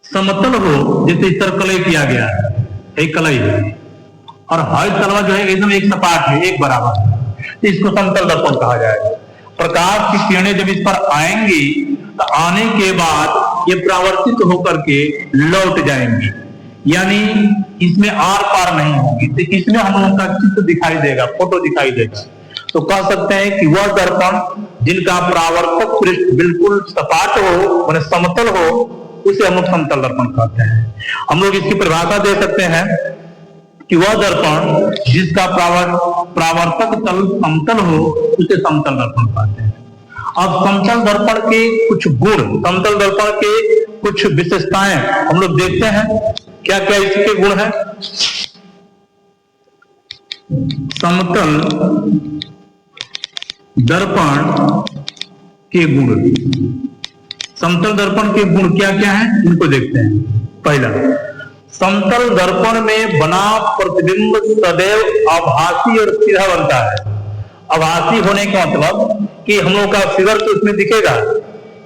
समतल हो, जैसे इस तरह कलई किया गया है, एक कलई है, और हर तलवा जो है एकदम एक सपाट है, एक बराबर है, तो इसको समतल दर्पण कहा जाएगा। प्रकाश की किरणें जब इस पर आएंगी तो आने के बाद ये परावर्तित होकर के लौट जाएंगी, यानी इसमें आर पार नहीं होगी, तो इसमें हम लोगों का चित्र दिखाई देगा, फोटो दिखाई देगा। तो कह सकते हैं कि वह दर्पण जिनका परावर्तक पृष्ठ बिल्कुल सपाट हो, माने समतल हो, उसे हम लोग समतल दर्पण कहते हैं। हम लोग इसकी परिभाषा दे सकते हैं कि वह दर्पण जिसका परावर्तक तल समतल हो, उसे समतल दर्पण कहते हैं। अब समतल दर्पण के कुछ गुण, समतल दर्पण के कुछ विशेषताएं हम लोग देखते हैं, क्या क्या इसके गुण हैं। समतल दर्पण के गुण, समतल दर्पण के गुण क्या क्या हैं, इनको देखते हैं। पहला, समतल दर्पण में बना प्रतिबिंब सदैव आभासी और सीधा बनता है। आभासी होने का मतलब कि हम लोग का फिगर तो उसमें दिखेगा,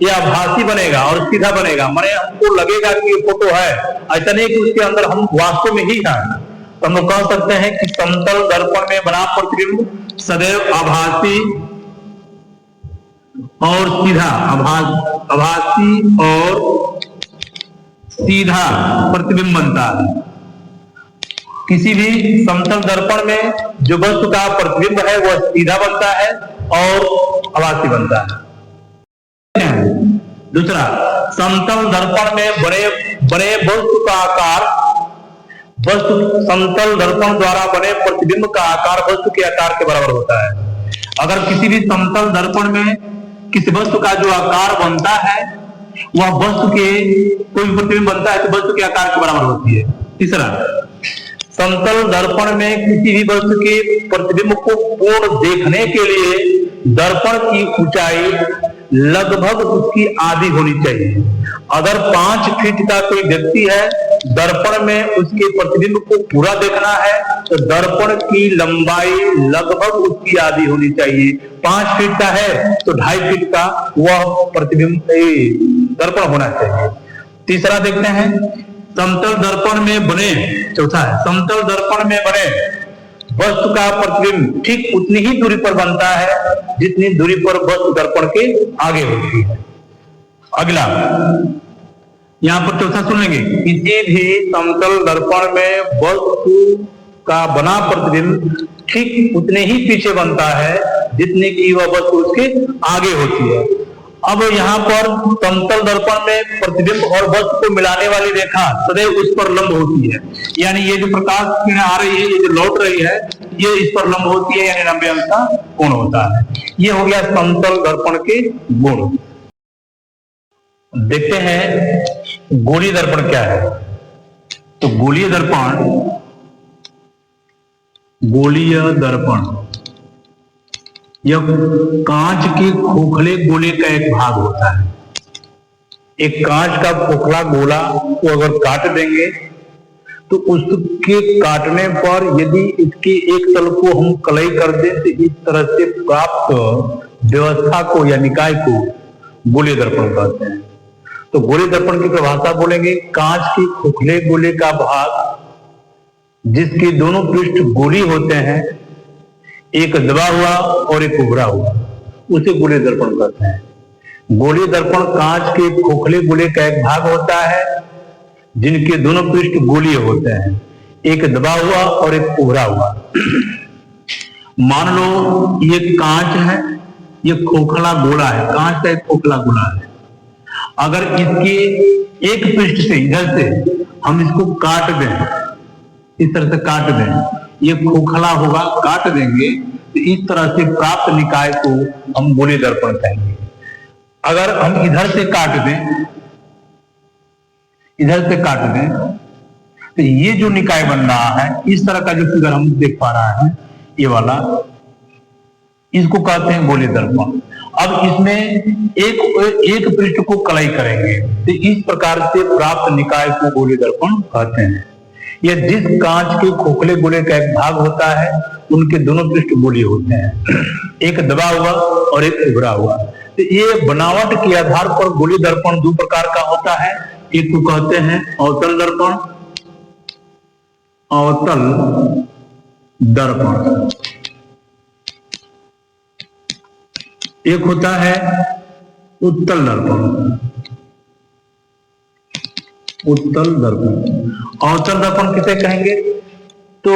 ये आभासी बनेगा और सीधा बनेगा, माने हमको लगेगा कि ये फोटो है, ऐसा नहीं कि उसके अंदर हम वास्तव में ही हैं। तो हम लोग कह सकते हैं कि समतल दर्पण में बना प्रतिबिंब सदैव आभासी और सीधा, आभासी और सीधा प्रतिबिंब बनता है। किसी भी समतल दर्पण में जो वस्तु का प्रतिबिंब है वह सीधा बनता है और आभासी बनता है। दूसरा, समतल दर्पण में बड़े वस्तु का आकार, समतल दर्पण द्वारा बने प्रतिबिंब का आकार वस्तु के आकार के बराबर होता है। अगर किसी भी समतल दर्पण में किसी वस्तु का जो आकार बनता है वह वस्तु के, कोई प्रतिबिंब बनता है तो वस्तु के आकार के बराबर होती है। तीसरा, समतल दर्पण में किसी भी वस्तु के प्रतिबिंब को पूर्ण देखने के लिए दर्पण की ऊंचाई लगभग उसकी आधी होनी चाहिए। अगर 5 फीट का कोई व्यक्ति है, दर्पण में उसके प्रतिबिंब को पूरा देखना है तो दर्पण की लंबाई लगभग उसकी आधी होनी चाहिए। 5 फीट का है तो 2.5 फीट का वह प्रतिबिंब दर्पण होना चाहिए। तीसरा देखते हैं, समतल दर्पण में बने, चौथा है, समतल दर्पण में बने वस्तु का प्रतिबिंब ठीक उतनी ही दूरी पर बनता है जितनी दूरी पर वस्तु दर्पण के आगे होती है। अगला, यहां पर चौथा सुन लेंगे, किसी भी समतल दर्पण में वस्तु का बना प्रतिबिंब ठीक उतने ही पीछे बनता है जितने की वह वस्तु उसके आगे होती है। अब यहाँ पर समतल दर्पण में प्रतिबिंब और वस्तु को मिलाने वाली रेखा सदैव उस पर लंब होती है, यानी ये जो प्रकाश किरण आ रही है, ये जो लौट रही है, ये इस पर लंब होती है, यानी 90 अंश का कोण होता है। ये हो गया समतल दर्पण के गुण। देखते हैं गोलीय दर्पण क्या है। तो गोलीय दर्पण यह कांच के खोखले गोले का एक भाग होता है। एक कांच का खोखला गोला को अगर काट देंगे तो उसके काटने पर यदि इसके एक तल को हम कलई कर दें तो इस तरह से प्राप्त व्यवस्था को या निकाय को गोलीय दर्पण कहते हैं। तो गोलीय दर्पण की परिभाषा बोलेंगे, कांच के खोखले गोले का भाग जिसके दोनों पृष्ठ गोली होते हैं, एक दबा हुआ और एक उभरा हुआ, उसे गोलीय दर्पण कहते हैं। गोलीय दर्पण कांच के खोखले गोले का एक भाग होता है जिनके दोनों पृष्ठ गोलीय होते हैं, एक दबा हुआ और एक उभरा हुआ। मान लो ये कांच है, ये खोखला गोला है, कांच का एक खोखला गोला है। अगर इसके एक पृष्ठ से इधर से हम इसको काट दें, इस तरह से काट दें, ये खोखला होगा, काट देंगे तो इस तरह से प्राप्त निकाय को हम गोलीय दर्पण कहेंगे। अगर हम इधर से काट दें, तो ये जो निकाय बन रहा है, इस तरह का जो फिगर हम देख पा रहा है, ये वाला, इसको कहते हैं गोलीय दर्पण। अब इसमें एक पृष्ठ को कलई करेंगे तो इस प्रकार से प्राप्त निकाय को गोलीय दर्पण कहते हैं। यह जिस कांच के खोखले गोले का एक भाग होता है उनके दोनों पृष्ठ गोलीय होते हैं, एक दबा हुआ और एक उभरा हुआ। तो ये बनावट के आधार पर गोलीय दर्पण 2 प्रकार का होता है। एक को कहते हैं अवतल दर्पण, एक होता है उत्तल दर्पण। उत्तल दर्पण, अवतल दर्पण किसे कहेंगे? तो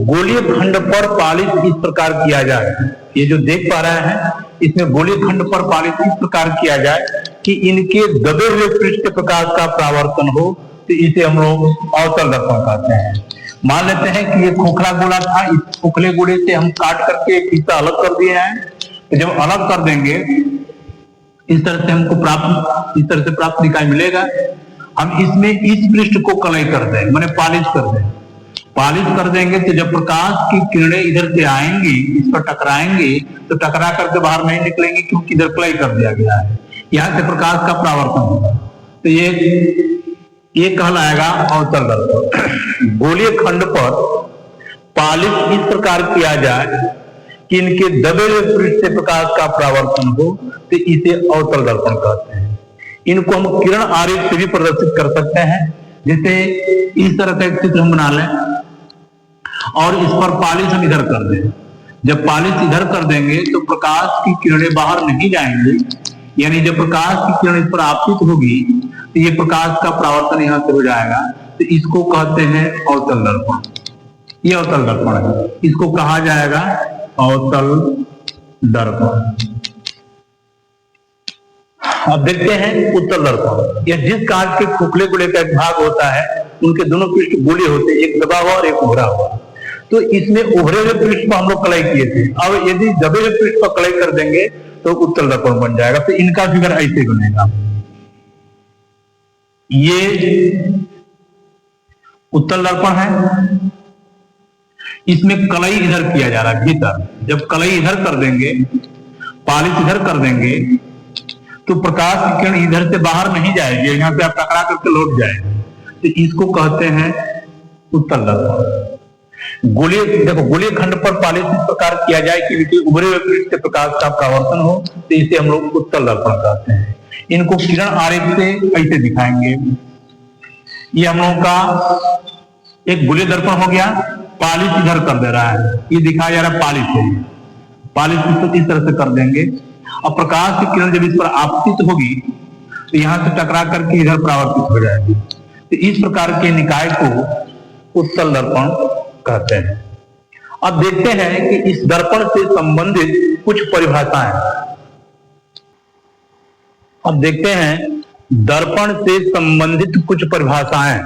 गोलीय खंड पर पालित इस प्रकार किया जाए, ये जो देख पा रहे हैं इसमें गोलीय खंड पर पालित इस प्रकार किया जाए कि इनके दबे हुए पृष्ठ प्रकाश का परावर्तन हो, तो इसे हम लोग अवतल दर्पण कहते हैं। मान लेते हैं कि ये खोखला गोला था, इस खोखले गोले से हम काट करके एक हिस्सा अलग कर दिए हैं, तो जब अलग कर देंगे इस तरह से हमको इस तरह से प्राप्त निकाय मिलेगा। हम इसमें इस पृष्ठ को कलई कर दें, माने पालिश कर दें। पालिश कर देंगे तो जब प्रकाश की किरणें इधर से आएंगी, इस पर टकराएंगी, तो टकरा करके बाहर नहीं निकलेंगी क्योंकि इधर कलई कर दिया गया है। यहां से प्रकाश का परावर्तन होगा, तो ये कहलाएगा अवतल दर्पण। गोलीय खंड पर पालिश इस प्रकार किया जाए कि इनके दबे हुए पृष्ठ से प्रकाश का परावर्तन हो, तो इसे अवतल दर्पण कहते हैं। इनको हम किरण आरेख से भी प्रदर्शित कर सकते हैं, जैसे इस तरह का एक चित्र हम बना लें और इस पर पालिश हम इधर कर दें। जब पालिश इधर कर देंगे तो प्रकाश की किरणें बाहर नहीं जाएंगी, यानी जब प्रकाश की किरण इस पर आपतित होगी तो ये प्रकाश का परावर्तन यहां से हो जाएगा, तो इसको कहते हैं अवतल दर्पण। ये अवतल दर्पण है, इसको कहा जाएगा अवतल दर्पण। अब देखते हैं उत्तल दर्पण। यह जिस कांच के खोखले गोले का एक भाग होता है, उनके दोनों पृष्ठ गोले होते हैं, एक दबा हुआ और एक उभरा हुआ। तो इसमें उभरे हुए पृष्ठ पर हम लोग कलई किए थे, अब यदि दबे हुए पृष्ठ पर कलई कर देंगे तो उत्तल दर्पण बन जाएगा। तो इनका फिगर ऐसे बनेगा, ये उत्तल दर्पण है, इसमें कलई इधर किया जा रहा है भीतर। जब कलई इधर कर देंगे, पालिश इधर कर देंगे, तो प्रकाश की किरण इधर से बाहर नहीं जाएगी, यहाँ पे आप टकरा करके लौट जाएगी, तो इसको कहते हैं उत्तल दर्पण। गोलीय, देखो गोलीय खंड पर पालिश इस प्रकार किया जाए कि इनके उभरे हुए पृष्ठ से प्रकाश का परावर्तन हो, तो इसे हम लोग उत्तल दर्पण कहते हैं। इनको किरण आरेख से ऐसे दिखाएंगे। ये हम लोगों का एक गोलीय दर्पण हो गया, पालिश इधर कर दे रहा है, ये दिखाया जा रहा है पालिश है। पालिश इसको इस तरह से कर देंगे, और प्रकाश की किरण जब इस पर आपतित होगी तो यहां से टकरा करके इधर परावर्तित हो जाएगी। तो इस प्रकार के निकाय को उत्तल दर्पण कहते हैं। अब देखते हैं कि इस दर्पण से संबंधित कुछ परिभाषाएं। अब देखते हैं दर्पण से संबंधित कुछ परिभाषाएं।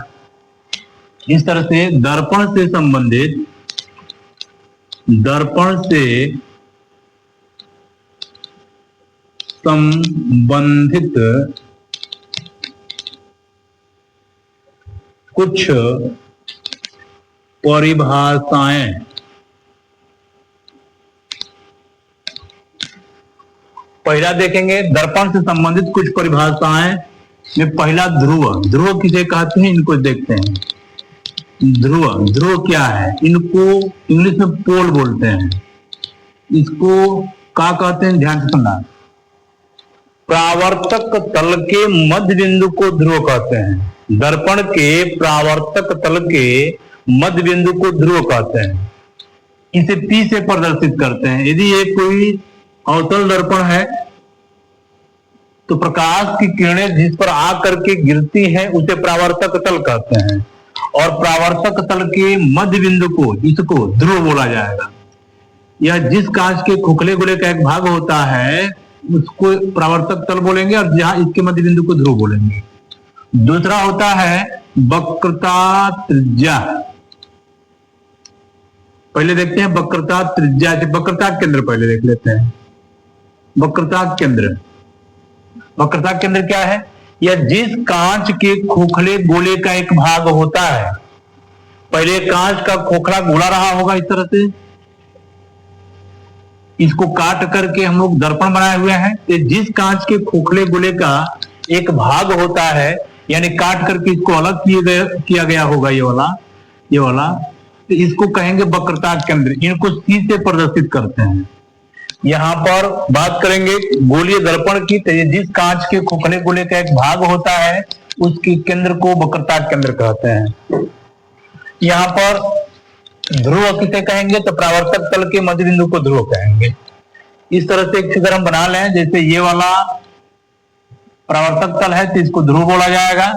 इस तरह से दर्पण से संबंधित कुछ परिभाषाएं। पहला देखेंगे दर्पण से संबंधित कुछ परिभाषाएं में पहला ध्रुव। ध्रुव किसे कहते हैं, इनको देखते हैं। ध्रुव क्या है, इनको इंग्लिश में पोल बोलते हैं। इसको क्या कहते हैं, ध्यान से सुनना। प्रावर्तक तल के मध्य बिंदु को ध्रुव कहते हैं। दर्पण के प्रावर्तक तल के मध्य बिंदु को ध्रुव कहते हैं। इसे P से प्रदर्शित करते हैं। यदि ये कोई अवतल दर्पण है तो प्रकाश की किरणें जिस पर आकर के गिरती हैं उसे प्रावर्तक तल कहते हैं, और प्रावर्तक तल के मध्य बिंदु को, इसको ध्रुव बोला जाएगा। यह जिस कांच के खोखले गोले का एक भाग होता है उसको प्रावर्तक तल बोलेंगे, और जहां इसके मध्य बिंदु को ध्रुव बोलेंगे। दूसरा होता है वक्रता त्रिज्या। पहले देखते हैं वक्रता त्रिज्या। वक्रता केंद्र पहले देख लेते हैं। वक्रता केंद्र, वक्रता केंद्र क्या है, यह जिस कांच के खोखले गोले का एक भाग होता है। पहले कांच का खोखला गोला रहा होगा इस तरह से, इसको काट करके हम लोग दर्पण बनाए हुए हैं। तो जिस कांच के खोखले गोले का एक भाग होता है, यानी काट करके इसको अलग किया गया होगा, ये वाला, तो इसको कहेंगे वक्रता केंद्र। इनको C से प्रदर्शित करते हैं। यहां पर बात करेंगे गोलीय दर्पण की, तो जिस कांच के खोखले गोले का एक भाग होता है उसके केंद्र को वक्रता केंद्र कहते हैं। यहां पर ध्रुव किसे कहेंगे, तो प्रावर्तक तल के मध्य बिंदु को ध्रुव कहेंगे। इस तरह से एक चित्र हम बना लें, जैसे ये वाला परावर्तक तल है तो इसको ध्रुव बोला जाएगा।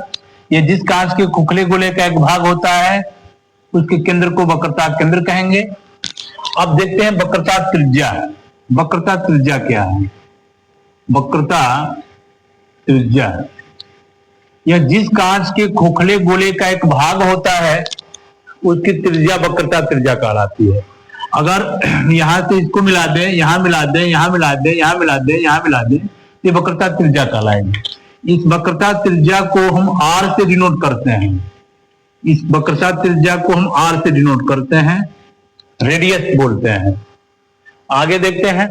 ये जिस कांच के खोखले गोले का एक भाग होता है उसके केंद्र को वक्रता केंद्र कहेंगे। अब देखते हैं वक्रता त्रिज्या। वक्रता त्रिज्या क्या है? वक्रता त्रिज्या यह जिस कांच के खोखले गोले का एक भाग होता है उसकी त्रिज्या वक्रता त्रिज्या कहलाती है। अगर यहां से इसको मिला दें, यहां मिला दें, यहां मिला दें, यहां मिला दें, यहां मिला दें, ये वक्रता त्रिज्या कहलाएगी। इस वक्रता त्रिज्या को हम आर से डिनोट करते हैं। इस वक्रता त्रिज्या को हम आर से डिनोट करते हैं, रेडियस बोलते हैं। आगे देखते हैं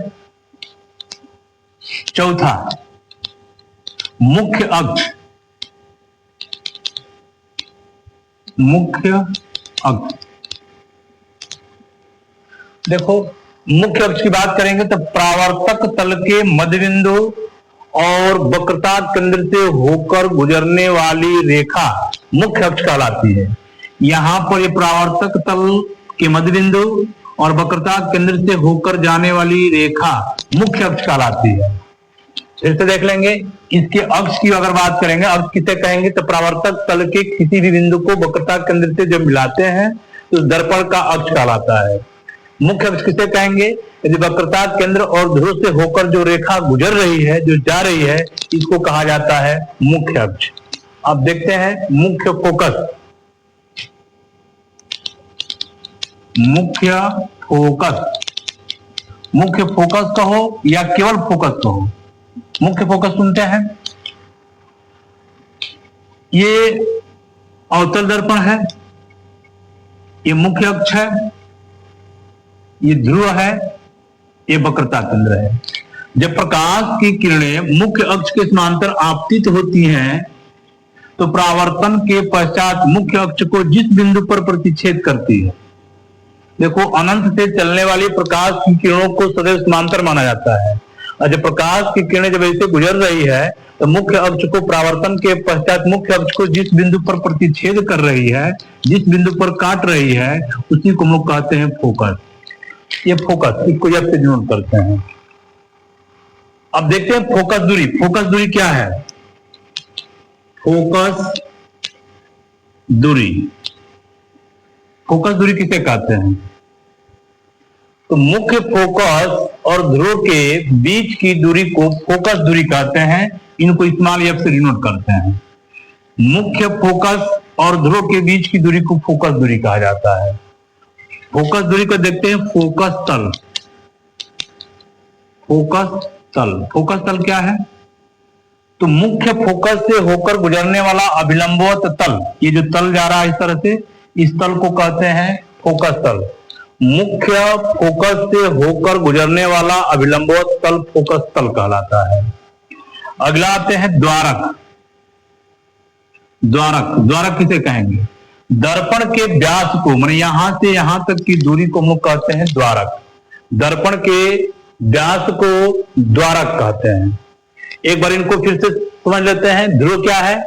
चौथा, मुख्य अक्ष। मुख्य अक्ष, देखो मुख्य अक्ष की बात करेंगे तो परावर्तक तल के मध्य बिंदु और वक्रता केंद्र से होकर गुजरने वाली रेखा मुख्य अक्ष कहलाती है। यहां पर ये परावर्तक तल के मध्य बिंदु और वक्रता केंद्र से होकर जाने वाली रेखा मुख्य अक्ष कहलाती है। फिर से देख लेंगे, इसके अक्ष की अगर बात करेंगे, अक्ष किसे कहेंगे तो परावर्तक तल के किसी भी बिंदु को वक्रता केंद्र से जब मिलाते हैं तो दर्पण का अक्ष कहलाता है। मुख्य अक्ष किसे कहेंगे? यदि वक्रता केंद्र और ध्रुव से होकर जो रेखा गुजर रही है, जो जा रही है, इसको कहा जाता है मुख्य अक्ष। अब देखते हैं मुख्य फोकस। मुख्य फोकस, मुख्य फोकस कहो या केवल फोकस कहो, मुख्य फोकस सुनते हैं। ये अवतल दर्पण है, ये मुख्य अक्ष है, ये ध्रुव है, ये वक्रता केंद्र है। जब प्रकाश की किरणें मुख्य अक्ष के समांतर आपतित होती हैं तो परावर्तन के पश्चात मुख्य अक्ष को जिस बिंदु पर प्रतिच्छेद करती है, देखो अनंत से चलने वाली प्रकाश की किरणों को सदैव समांतर माना जाता है, और जब प्रकाश की किरणें जब ऐसे गुजर रही है तो मुख्य अक्ष को परावर्तन के पश्चात मुख्य अक्ष को जिस बिंदु पर प्रतिच्छेद कर रही है, जिस बिंदु पर काट रही है, उसी को हम लोग कहते हैं फोकस। ये फोकस, इसको एफ से डिनोट करते हैं। अब देखते हैं फोकस दूरी। फोकस दूरी क्या है? फोकस दूरी, फोकस दूरी किसे कहते हैं? तो मुख्य फोकस और ध्रुव के बीच की दूरी को फोकस दूरी कहते हैं। इनको स्मॉल एफ से डिनोट करते हैं। मुख्य फोकस और ध्रुव के बीच की दूरी को फोकस दूरी कहा जाता है। फोकस दूरी को देखते हैं फोकस तल। फोकस तल, फोकस तल क्या है? तो मुख्य फोकस से होकर गुजरने वाला अभिलंबवत तल, ये जो तल जा रहा है इस तरह से, इस तल को कहते हैं फोकस तल। मुख्य फोकस से होकर गुजरने वाला अभिलंबवत तल फोकस तल कहलाता है। अगला आते हैं द्वारक। द्वारक, द्वारक किसे कहेंगे? दर्पण के व्यास को, माने यहां से यहां तक की दूरी को हम लोग कहते हैं द्वारक। दर्पण के व्यास को द्वारक कहते हैं। एक बार इनको फिर से समझ लेते हैं। ध्रुव क्या है?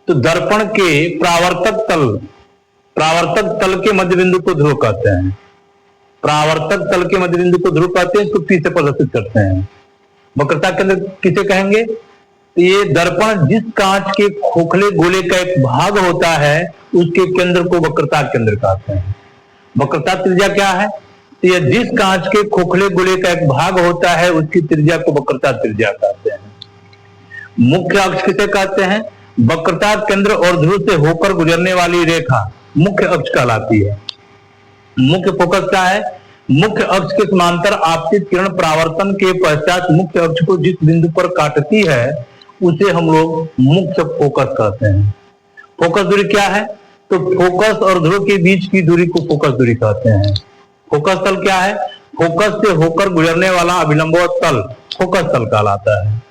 तो दर्पण के परावर्तक तल, परावर्तक तल के मध्य बिंदु को ध्रुव कहते हैं। परावर्तक तल के मध्य बिंदु को ध्रुव कहते हैं, इसको फिर से प्रदर्शित करते हैं। वक्रता केंद्र किसे कहेंगे? तो ये दर्पण जिस कांच के खोखले गोले का एक भाग होता है उसके केंद्र को वक्रता केंद्र कहते हैं। वक्रता त्रिज्या क्या है? तो ये जिस कांच के खोखले गोले का एक भाग होता है उसकी त्रिज्या को वक्रता त्रिज्या कहते हैं। मुख्य अक्ष किसे कहते हैं? वक्रता केंद्र और ध्रुव से होकर गुजरने वाली रेखा मुख्य अक्ष कहलाती है। मुख्य फोकस क्या है? मुख्य अक्ष के समांतर आपतित किरण परावर्तन के पश्चात मुख्य अक्ष को जिस बिंदु पर काटती है उसे हम लोग मुख्य फोकस कहते हैं। फोकस दूरी क्या है? तो फोकस और ध्रुव के बीच की दूरी को फोकस दूरी कहते हैं। फोकस तल क्या है? फोकस से होकर गुजरने वाला अभिलंबवत तल फोकस तल कहलाता है।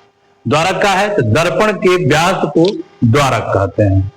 द्वारक का है? तो दर्पण के व्यास को द्वारक कहते हैं।